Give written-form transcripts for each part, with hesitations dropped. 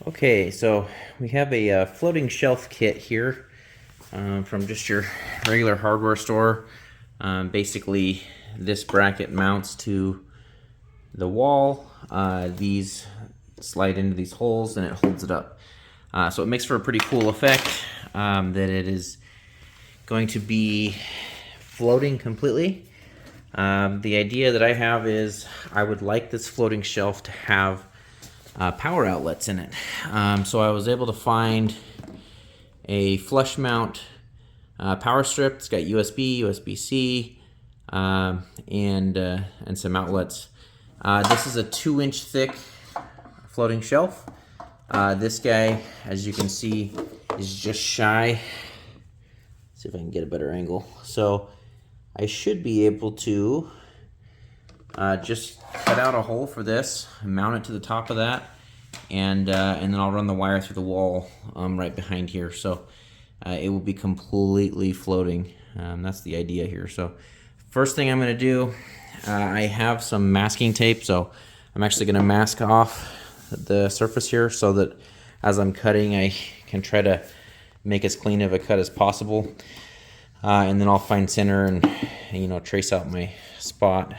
Okay, so we have a floating shelf kit here from just your regular hardware store. Basically, this bracket mounts to the wall. These slide into these holes and it holds it up. So it makes for a pretty cool effect that it is going to be floating completely. The idea that I have is I would like this floating shelf to have power outlets in it. So I was able to find a flush mount power strip. It's got USB, USB-C, and some outlets. This is a 2-inch thick floating shelf. This guy, as you can see, is just shy. Let's see if I can get a better angle. So I should be able to just cut out a hole for this, mount it to the top of that, and then I'll run the wire through the wall right behind here. So it will be completely floating. That's the idea here. So first thing I'm going to do, I have some masking tape, so I'm actually going to mask off the surface here so that as I'm cutting, I can try to make as clean of a cut as possible. And then I'll find center and trace out my spot.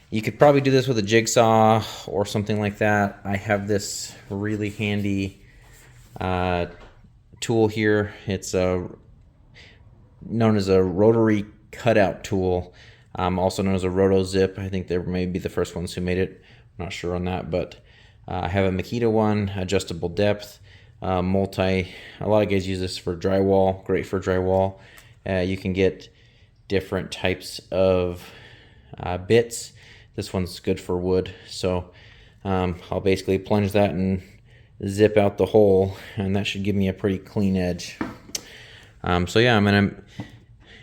You could probably do this with a jigsaw or something like that. I have this really handy tool here. It's known as a rotary cutout tool, also known as a roto zip. I think they may be the first ones who made it. I'm not sure on that, but I have a Makita one, adjustable depth, multi. A lot of guys use this for drywall. Great for drywall. You can get different types of bits. This one's good for wood, so I'll basically plunge that and zip out the hole, and that should give me a pretty clean edge. So yeah, I'm gonna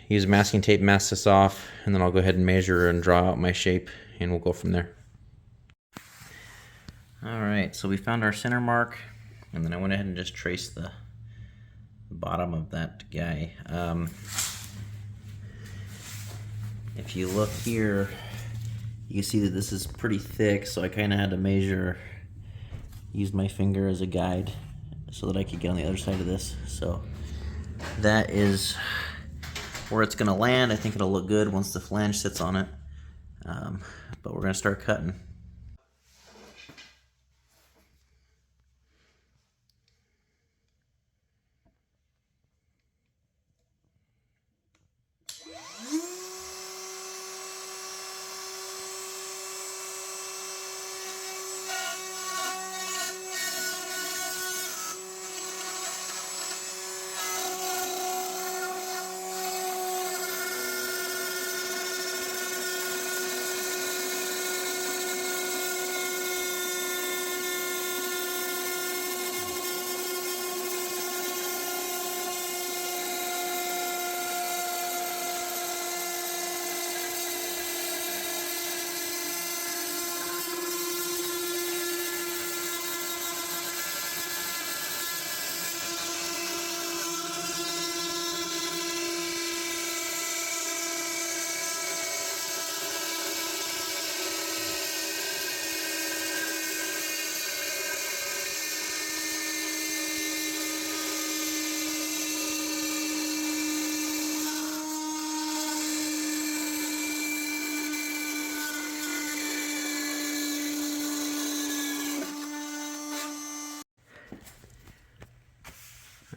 use masking tape, mask this off, and then I'll go ahead and measure and draw out my shape, and we'll go from there. Alright, so we found our center mark, and then I went ahead and just traced the bottom of that guy. If you look here, you can see that this is pretty thick, so I kind of had to use my finger as a guide so that I could get on the other side of this. So that is where it's going to land. I think it'll look good once the flange sits on it, but we're going to start cutting.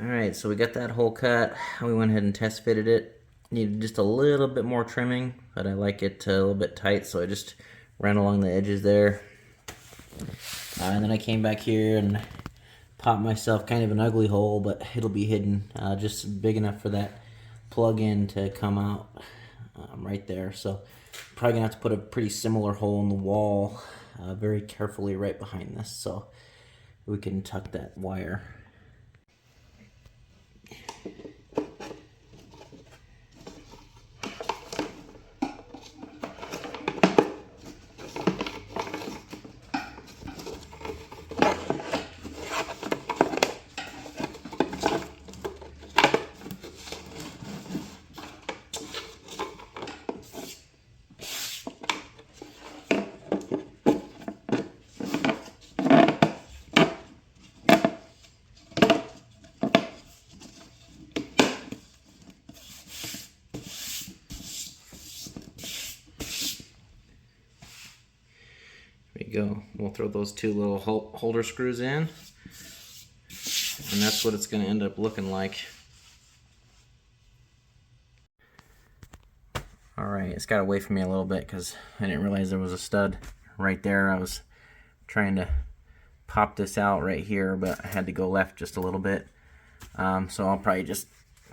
Alright, so we got that hole cut. We went ahead and test fitted it. Needed just a little bit more trimming, but I like it a little bit tight, so I just ran along the edges there. And then I came back here and popped myself kind of an ugly hole, but it'll be hidden, just big enough for that plug-in to come out right there. So probably gonna have to put a pretty similar hole in the wall very carefully right behind this, so we can tuck that wire. go. We'll throw those two little holder screws in, and that's what it's going to end up looking like. Alright, it's got away from me a little bit because I didn't realize there was a stud right there. I was trying to pop this out right here, but I had to go left just a little bit. So I'll probably just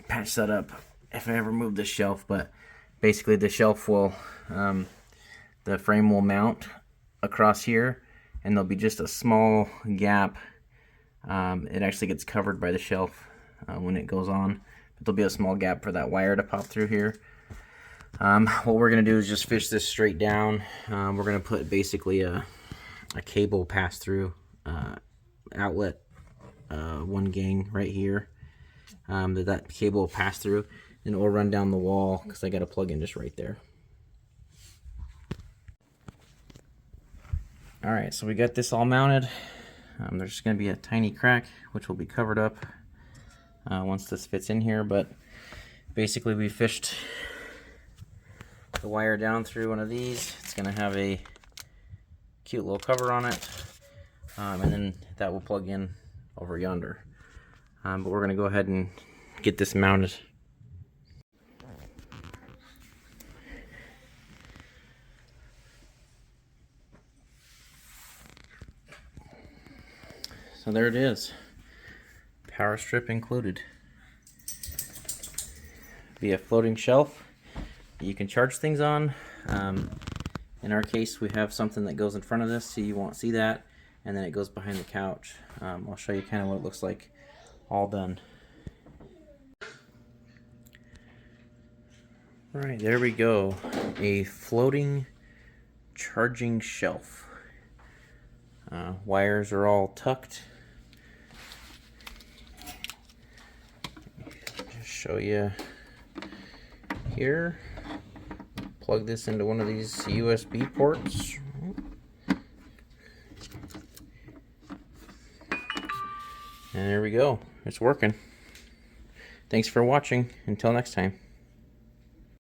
patch that up if I ever move this shelf. But basically the shelf will, the frame will mount across here, and there'll be just a small gap. It actually gets covered by the shelf when it goes on, but there'll be a small gap for that wire to pop through here. What we're going to do is just fish this straight down. We're going to put basically a cable pass-through outlet, one gang right here, that cable will pass through, and it will run down the wall because I got a plug in just right there. Alright, so we got this all mounted. There's just going to be a tiny crack which will be covered up once this fits in here, but basically we fished the wire down through one of these. It's going to have a cute little cover on it, and then that will plug in over yonder. But we're going to go ahead and get this mounted. So there it is, power strip included. Be a floating shelf you can charge things on. In our case, we have something that goes in front of this so you won't see that, and then it goes behind the couch. I'll show you kind of what it looks like all done. Alright, there we go, a floating charging shelf. Wires are all tucked. Just show you here. Plug this into one of these USB ports. And there we go. It's working. Thanks for watching. Until next time.